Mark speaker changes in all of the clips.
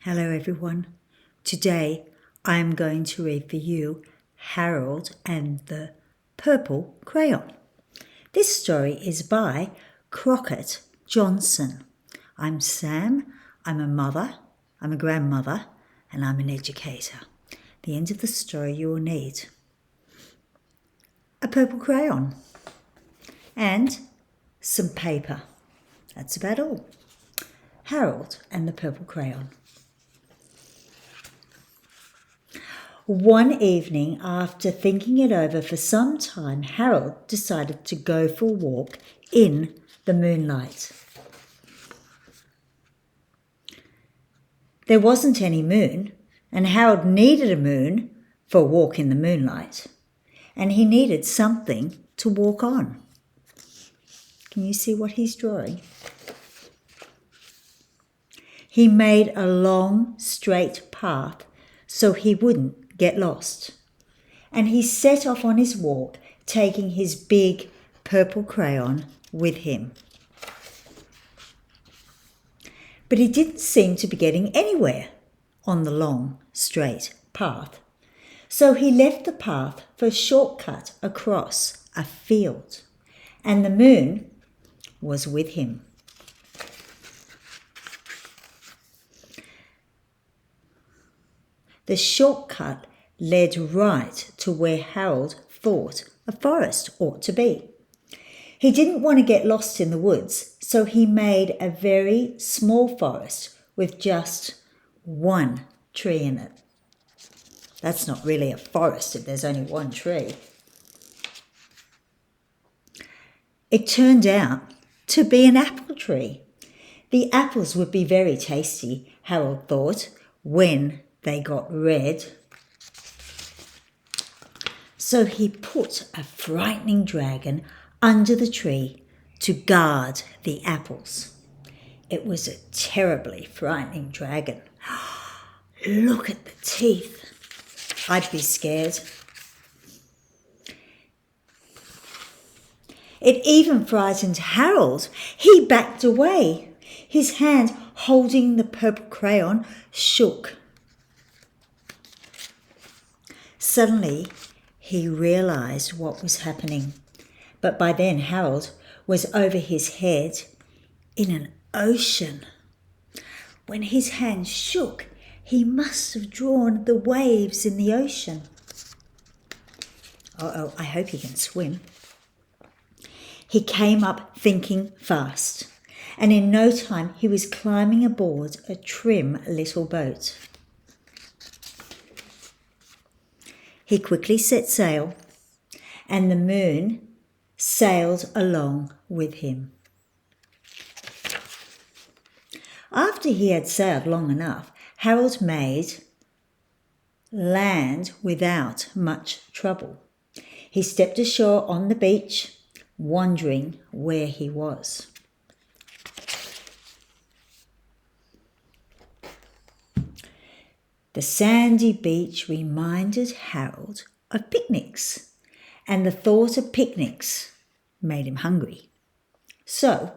Speaker 1: Hello everyone. Today I am going to read for you Harold and the Purple Crayon. This story is by Crockett Johnson. I'm Sam, I'm a mother, I'm a grandmother, and I'm an educator. At the end of the story you will need a purple crayon and some paper. That's about all. Harold and the Purple Crayon. One evening, after thinking it over for some time, Harold decided to go for a walk in the moonlight. There wasn't any moon, and Harold needed a moon for a walk in the moonlight, and he needed something to walk on. Can you see what he's drawing? He made a long, straight path so he wouldn't get lost. And he set off on his walk, taking his big purple crayon with him. But he didn't seem to be getting anywhere on the long, straight path. So he left the path for a shortcut across a field. And the moon was with him. The shortcut led right to where Harold thought a forest ought to be. He didn't want to get lost in the woods, so he made a very small forest with just one tree in it. That's not really a forest if there's only one tree. It turned out to be an apple tree. The apples would be very tasty, Harold thought, when they got red. So he put a frightening dragon under the tree to guard the apples. It was a terribly frightening dragon. Look at the teeth. I'd be scared. It even frightened Harold. He backed away. His hand holding the purple crayon shook. Suddenly, he realised what was happening. But by then, Harold was over his head in an ocean. When his hand shook, he must have drawn the waves in the ocean. Uh-oh, I hope he can swim. He came up thinking fast, and in no time he was climbing aboard a trim little boat. He quickly set sail, and the moon sailed along with him. After he had sailed long enough, Harold made land without much trouble. He stepped ashore on the beach, wondering where he was. The sandy beach reminded Harold of picnics, and the thought of picnics made him hungry. So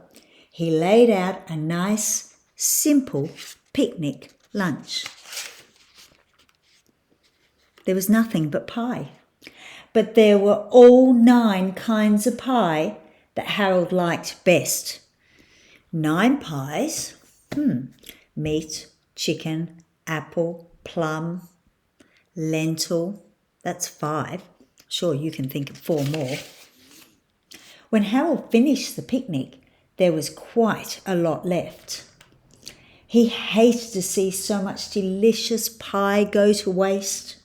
Speaker 1: he laid out a nice, simple picnic lunch. There was nothing but pie, but there were all 9 kinds of pie that Harold liked best. 9 pies, meat, chicken, apple, plum, lentil, that's 5. Sure, you can think of 4 more. When Harold finished the picnic, there was quite a lot left. He hated to see so much delicious pie go to waste.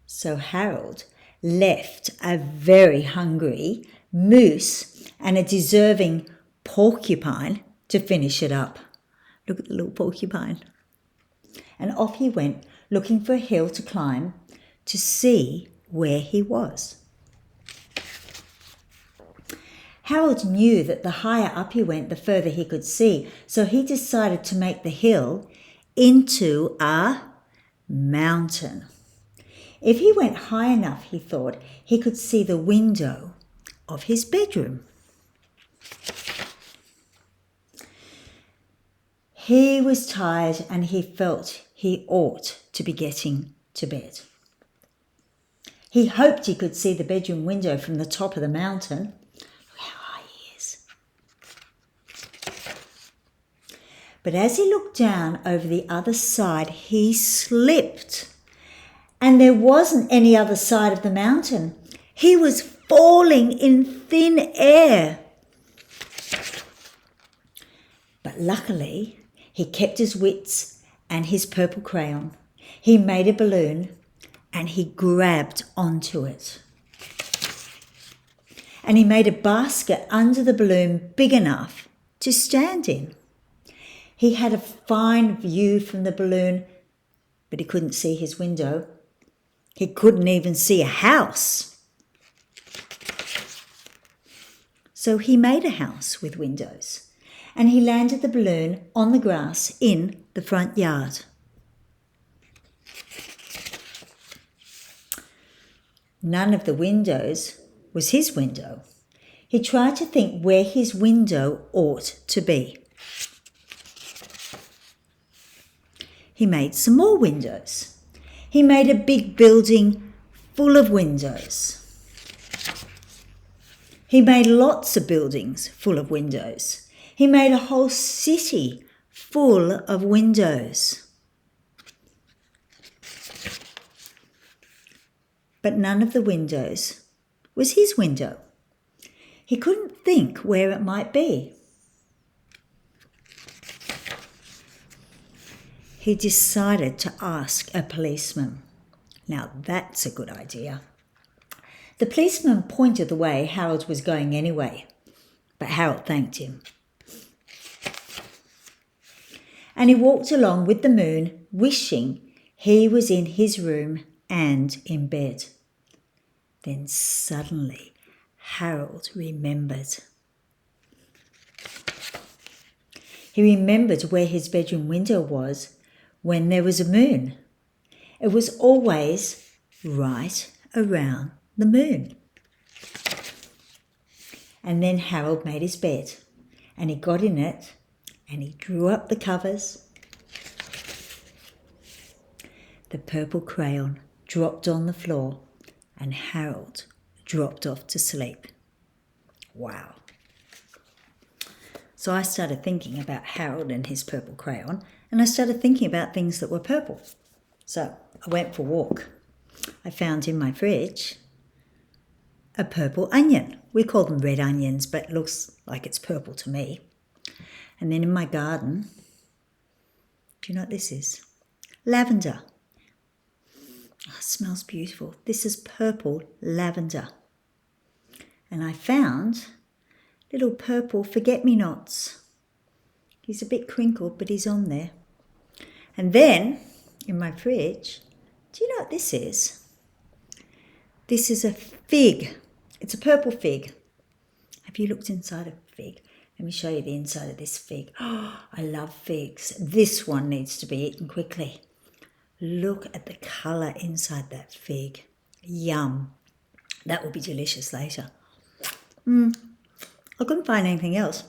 Speaker 1: So Harold left a very hungry moose and a deserving porcupine to finish it up. Look at the little porcupine. And off he went, looking for a hill to climb to see where he was. Harold knew that the higher up he went, the further he could see, so he decided to make the hill into a mountain. If he went high enough, he thought, he could see the window of his bedroom. He was tired and he felt he ought to be getting to bed. He hoped he could see the bedroom window from the top of the mountain. Look how high he is. But as he looked down over the other side, he slipped. And there wasn't any other side of the mountain. He was falling in thin air. But luckily, he kept his wits and his purple crayon. He made a balloon and he grabbed onto it. And he made a basket under the balloon big enough to stand in. He had a fine view from the balloon, but he couldn't see his window. He couldn't even see a house. So he made a house with windows, and he landed the balloon on the grass in the front yard. None of the windows was his window. He tried to think where his window ought to be. He made some more windows. He made a big building full of windows. He made lots of buildings full of windows. He made a whole city full of windows. But none of the windows was his window. He couldn't think where it might be. He decided to ask a policeman. Now that's a good idea. The policeman pointed the way Harold was going anyway, but Harold thanked him. And he walked along with the moon, wishing he was in his room and in bed. Then suddenly Harold remembered. He remembered where his bedroom window was when there was a moon. It was always right around the moon. And then Harold made his bed, and he got in it, and he drew up the covers. The purple crayon dropped on the floor, and Harold dropped off to sleep. Wow. So I started thinking about Harold and his purple crayon, and I started thinking about things that were purple. So I went for a walk. I found in my fridge a purple onion. We call them red onions, but it looks like it's purple to me. And then in my garden, do you know what this is? Lavender. Oh, it smells beautiful. This is purple lavender. And I found little purple forget-me-nots. He's a bit crinkled, but he's on there. And then, in my fridge, do you know what this is? This is a fig. It's a purple fig. Have you looked inside a fig? Let me show you the inside of this fig. Oh, I love figs. This one needs to be eaten quickly. Look at the colour inside that fig. Yum. That will be delicious later. I couldn't find anything else.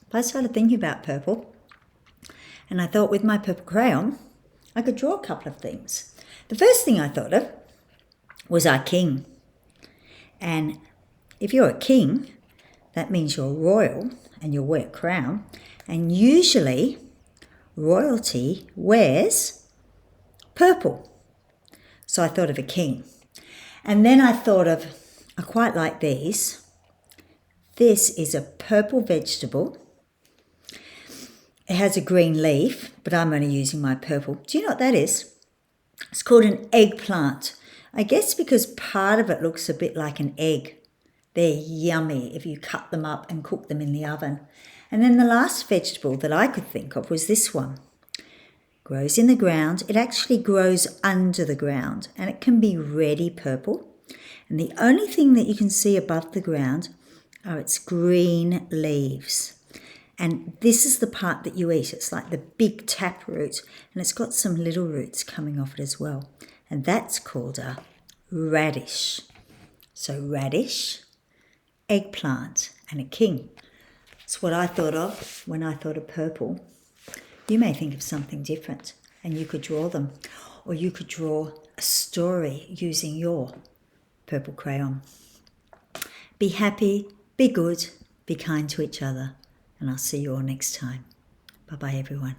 Speaker 1: But I started thinking about purple. And I thought with my purple crayon, I could draw a couple of things. The first thing I thought of was our king. And if you're a king, that means you're royal and you'll wear a crown. And usually, royalty wears purple. So I thought of a king. And then I thought of, I quite like these. This is a purple vegetable. It has a green leaf, but I'm only using my purple. Do you know what that is? It's called an eggplant. I guess because part of it looks a bit like an egg. They're yummy if you cut them up and cook them in the oven. And then the last vegetable that I could think of was this one. Grows in the ground. It actually grows under the ground, and it can be reddy purple. And the only thing that you can see above the ground are its green leaves. And this is the part that you eat. It's like the big tap root, and it's got some little roots coming off it as well. And that's called a radish. So radish, eggplant, and a king. That's what I thought of when I thought of purple. You may think of something different and you could draw them. Or you could draw a story using your purple crayon. Be happy, be good, be kind to each other, and I'll see you all next time. Bye-bye, everyone.